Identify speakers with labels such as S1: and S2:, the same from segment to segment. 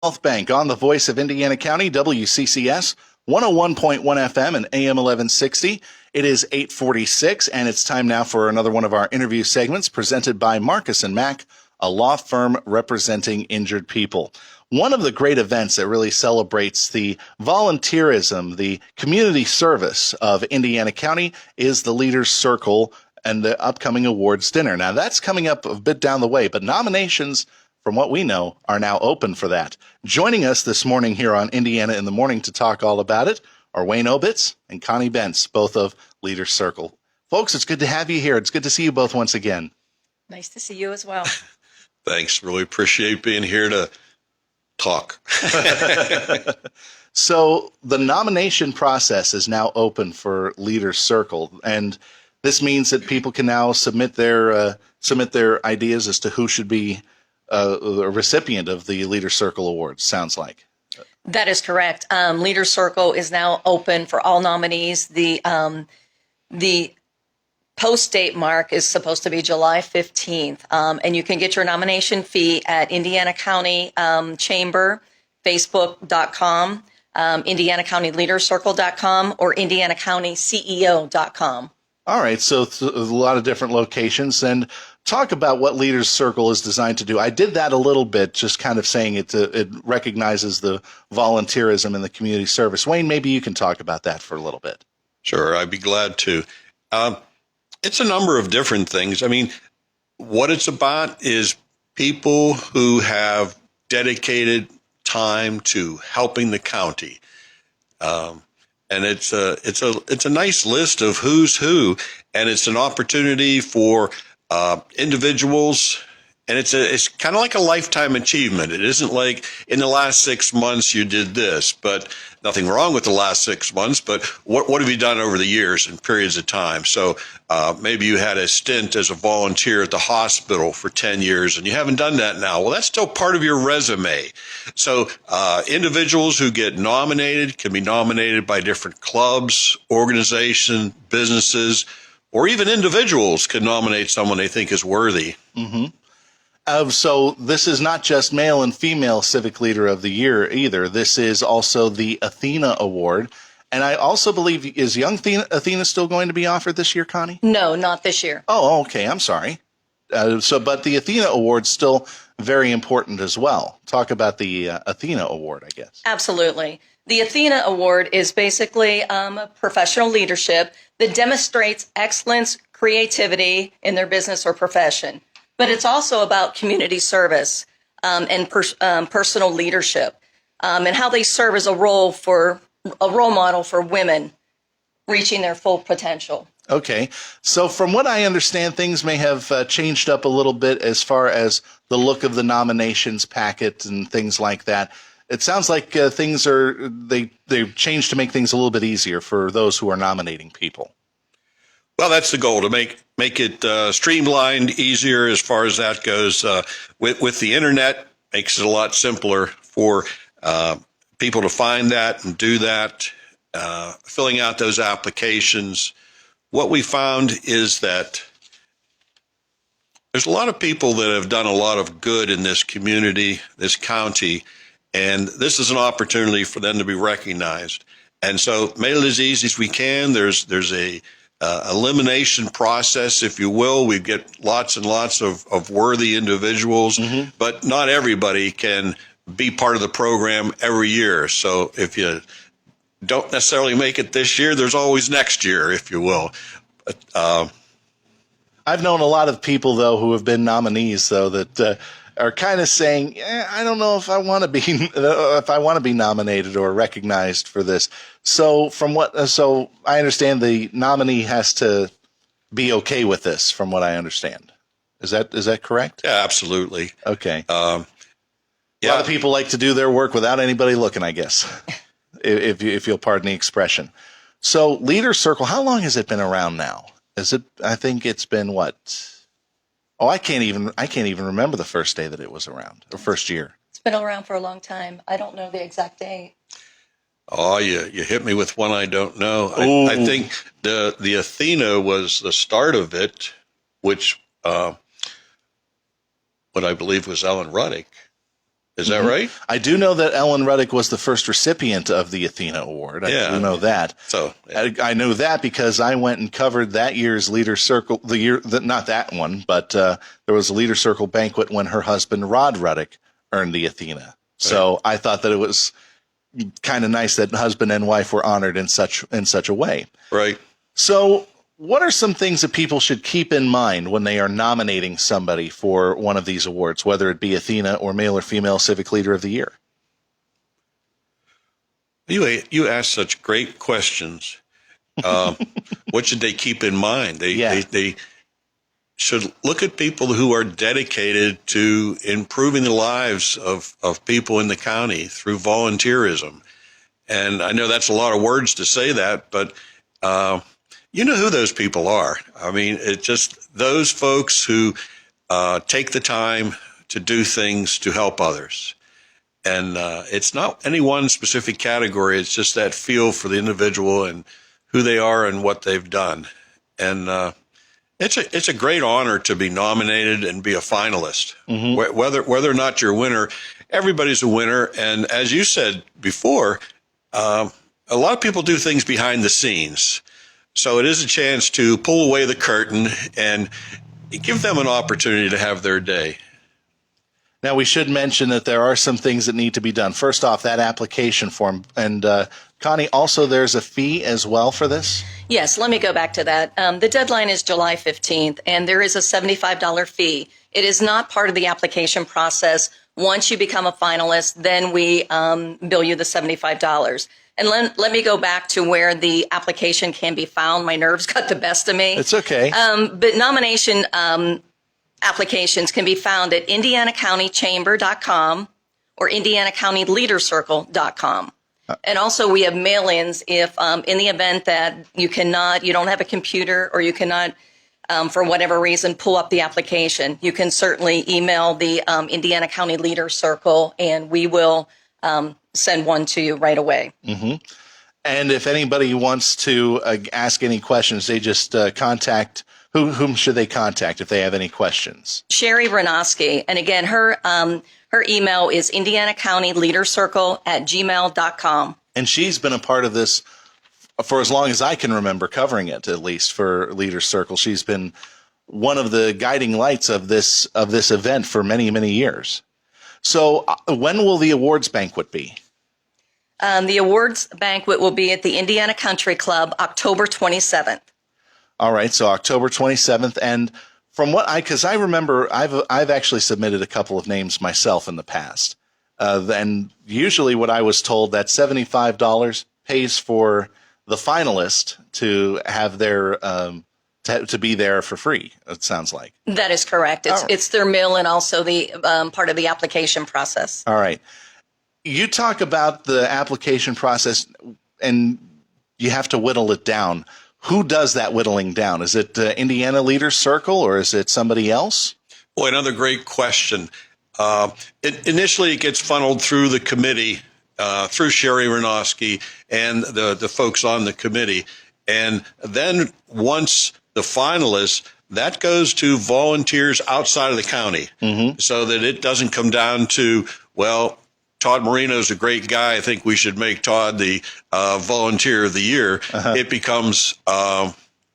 S1: Health Bank on the voice of Indiana County, WCCS, 101.1 FM and AM 1160. It is 8:46, and it's time now for another one of our interview segments presented by Marcus & Mack, a law firm representing injured people. One of the great events that really celebrates the volunteerism, the community service of Indiana County is the Leaders Circle and the upcoming awards dinner. Now, that's coming up a bit down the way, but nominations, from what we know, are now open for that. Joining us this morning here on Indiana in the Morning to talk all about it are Wayne Obitz and Connie Bence, both of Leaders Circle. Folks, it's good to have you here. It's good to see you both once again.
S2: Nice to see you as well.
S3: Thanks. Really appreciate being here to talk.
S1: So the nomination process is now open for Leaders Circle, and this means that people can now submit their ideas as to who should be the recipient of the Leaders Circle Awards, sounds like.
S2: That is correct. Leaders Circle is now open for all nominees. The post date mark is supposed to be July 15th, and you can get your nomination fee at Indiana County Chamber, Facebook.com, IndianaCountyLeadersCircle.com, or IndianaCountyCEO.com. All
S1: right, so a lot of different locations. And talk about what Leaders Circle is designed to do. I did that a little bit, just kind of saying it recognizes the volunteerism and the community service. Wayne, maybe you can talk about that for a little bit.
S3: Sure, I'd be glad to. It's a number of different things. I mean, what it's about is people who have dedicated time to helping the county. And it's a nice list of who's who, and it's an opportunity for individuals, and it's kind of like a lifetime achievement. It isn't like in the last 6 months you did this, but nothing wrong with the last 6 months, but what have you done over the years and periods of time? So maybe you had a stint as a volunteer at the hospital for 10 years and you haven't done that now. Well, that's still part of your resume. So individuals who get nominated can be nominated by different clubs, organizations, businesses, or even individuals can nominate someone they think is worthy.
S1: Mm-hmm. So this is not just male and female civic leader of the year either. This is also the Athena Award. And I also believe, is young Athena still going to be offered this year, Connie?
S2: No, not this year.
S1: Oh, okay. I'm sorry. But the Athena Award's still very important as well. Talk about the Athena Award, I guess.
S2: Absolutely. The Athena Award is basically professional leadership that demonstrates excellence, creativity in their business or profession. But it's also about community service and personal leadership and how they serve as a role model for women reaching their full potential.
S1: Okay. So from what I understand, things may have changed up a little bit as far as the look of the nominations packet and things like that. It sounds like they've changed to make things a little bit easier for those who are nominating people.
S3: Well, that's the goal, to make it streamlined, easier as far as that goes. With the internet, makes it a lot simpler for people to find that and do that, filling out those applications. What we found is that there's a lot of people that have done a lot of good in this community, this county, and this is an opportunity for them to be recognized. And so made it as easy as we can. There's a elimination process, if you will. We get lots and lots of worthy individuals, mm-hmm. but not everybody can be part of the program every year. So if you don't necessarily make it this year, there's always next year, if you will. But,
S1: I've known a lot of people, though, who have been nominees, though, that are kind of saying, I don't know if I want to be nominated or recognized for this. So I understand the nominee has to be okay with this, from what I understand. Is that correct?
S3: Yeah, absolutely.
S1: Okay. A lot of people like to do their work without anybody looking, I guess, if you'll pardon the expression. So Leaders Circle, how long has it been around now? I think it's been what? Oh, I can't even remember the first day that it was around, or first year.
S2: It's been around for a long time. I don't know the exact date.
S3: Oh, you hit me with one I don't know. I think the Athena was the start of it, which what I believe was Ellen Ruddick Is that right?
S1: I do know that Ellen Ruddick was the first recipient of the Athena Award. I do know that.
S3: So
S1: I know that because I went and covered that year's Leader Circle, not that one, but there was a Leader Circle banquet when her husband, Rod Ruddick, earned the Athena. So I thought that it was kind of nice that husband and wife were honored in such a way.
S3: Right.
S1: So what are some things that people should keep in mind when they are nominating somebody for one of these awards, whether it be Athena or Male or Female Civic Leader of the Year?
S3: You ask such great questions. What should they keep in mind? They should look at people who are dedicated to improving the lives of people in the county through volunteerism. And I know that's a lot of words to say that, but you know who those people are. I mean, it's just those folks who take the time to do things to help others. And it's not any one specific category. It's just that feel for the individual and who they are and what they've done. And it's a great honor to be nominated and be a finalist. Mm-hmm. Whether or not you're a winner, everybody's a winner. And as you said before, a lot of people do things behind the scenes. So it is a chance to pull away the curtain and give them an opportunity to have their day.
S1: Now, we should mention that there are some things that need to be done. First off, that application form. And Connie, also there's a fee as well for this?
S2: Yes, let me go back to that. The deadline is July 15th, and there is a $75 fee. It is not part of the application process. Once you become a finalist, then we bill you the $75. And let me go back to where the application can be found. My nerves got the best of me.
S1: It's okay.
S2: But nomination applications can be found at indianacountychamber.com or indianacountyleadercircle.com. And also we have mail-ins if in the event that you don't have a computer or you cannot, for whatever reason, pull up the application. You can certainly email the Indiana County Leader Circle and we will send one to you right away.
S1: Mm-hmm. And if anybody wants to ask any questions, they just contact, whom should they contact if they have any questions?
S2: Sherry Renoski. And again, her email is indianacountyleadercircle@gmail.com.
S1: And she's been a part of this for as long as I can remember, covering it, at least for Leader Circle. She's been one of the guiding lights of this event for many, many years. So when will the awards banquet be?
S2: The awards banquet will be at the Indiana Country Club, October 27th.
S1: All right, so October 27th. And from because I remember I've actually submitted a couple of names myself in the past. And usually what I was told, that $75 pays for the finalist to have their to be there for free, it sounds like.
S2: That is correct. It's their meal and also the part of the application process.
S1: All right. You talk about the application process and you have to whittle it down. Who does that whittling down? Is it Indiana Leader Circle or is it somebody else?
S3: Boy, another great question. Initially, it gets funneled through the committee, through Sherry Renoski and the folks on the committee. And then once the finalists, that goes to volunteers outside of the county, so that it doesn't come down to, well, Todd Marino's a great guy. I think we should make Todd the volunteer of the year. It becomes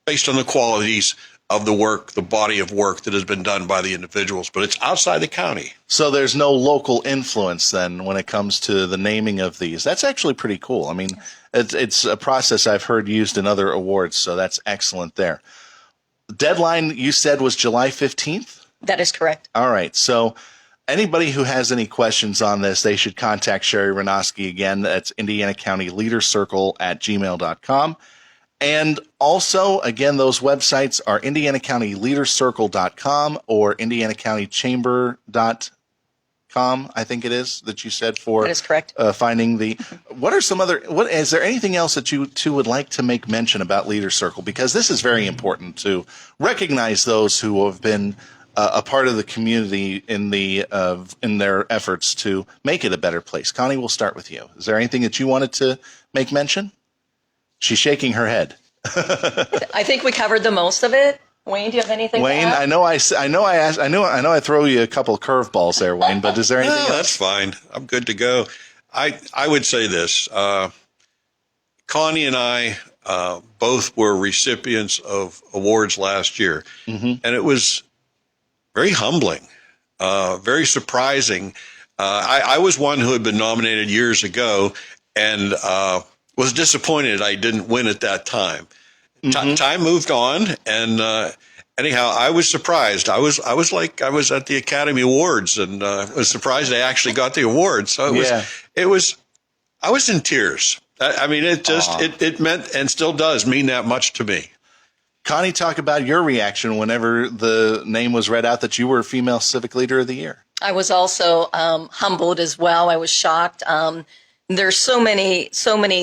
S3: based on the qualities of the work, the body of work that has been done by the individuals, but it's outside the county.
S1: So there's no local influence then when it comes to the naming of these. That's actually pretty cool. I mean, it's a process I've heard used in other awards, so that's excellent there. Deadline, you said, was July 15th?
S2: That is correct.
S1: All right. So anybody who has any questions on this, they should contact Sherry Renoski again. That's indianacountyleadercircle@gmail.com. And also, again, those websites are indianacountyleadercircle.com or indianacountychamber.com, I think it is, that you said for
S2: that is correct.
S1: Finding the. What are some other? Is there anything else that you two would like to make mention about Leader Circle? Because this is very important to recognize those who have been a part of the community in their efforts to make it a better place. Connie, we'll start with you. Is there anything that you wanted to make mention? She's shaking her head.
S2: I think we covered the most of it. Wayne, do you have anything
S1: Wayne,
S2: to add?
S1: I throw you a couple of curveballs there, Wayne, but is there anything
S3: No,
S1: else?
S3: that's fine. I'm good to go. I would say this. Connie and I both were recipients of awards last year, and it was very humbling, very surprising. I was one who had been nominated years ago and was disappointed I didn't win at that time. Time moved on, and anyhow, I was surprised. I was at the Academy Awards, and was surprised I actually got the award. So I was in tears. I mean, it meant and still does mean that much to me.
S1: Connie, talk about your reaction whenever the name was read out that you were Female Civic Leader of the Year.
S2: I was also humbled as well. I was shocked. There's so many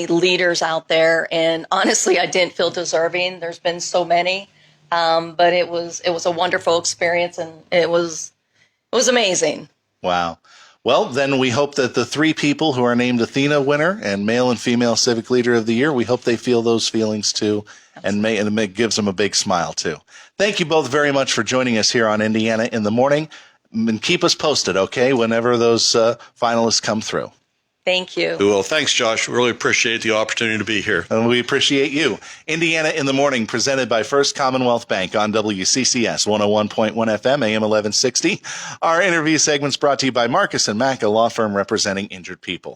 S2: leaders out there, and honestly, I didn't feel deserving. There's been so many, but it was a wonderful experience, and it was amazing.
S1: Wow. Well, then we hope that the three people who are named Athena winner and Male and Female Civic Leader of the Year, we hope they feel those feelings too, and it gives them a big smile too. Thank you both very much for joining us here on Indiana in the Morning, and keep us posted, okay, whenever those finalists come through.
S2: Thank you.
S3: Well, thanks, Josh. Really appreciate the opportunity to be here.
S1: And we appreciate you. Indiana in the Morning, presented by First Commonwealth Bank on WCCS 101.1 FM, AM 1160. Our interview segments brought to you by Marcus & Mack, a law firm representing injured people.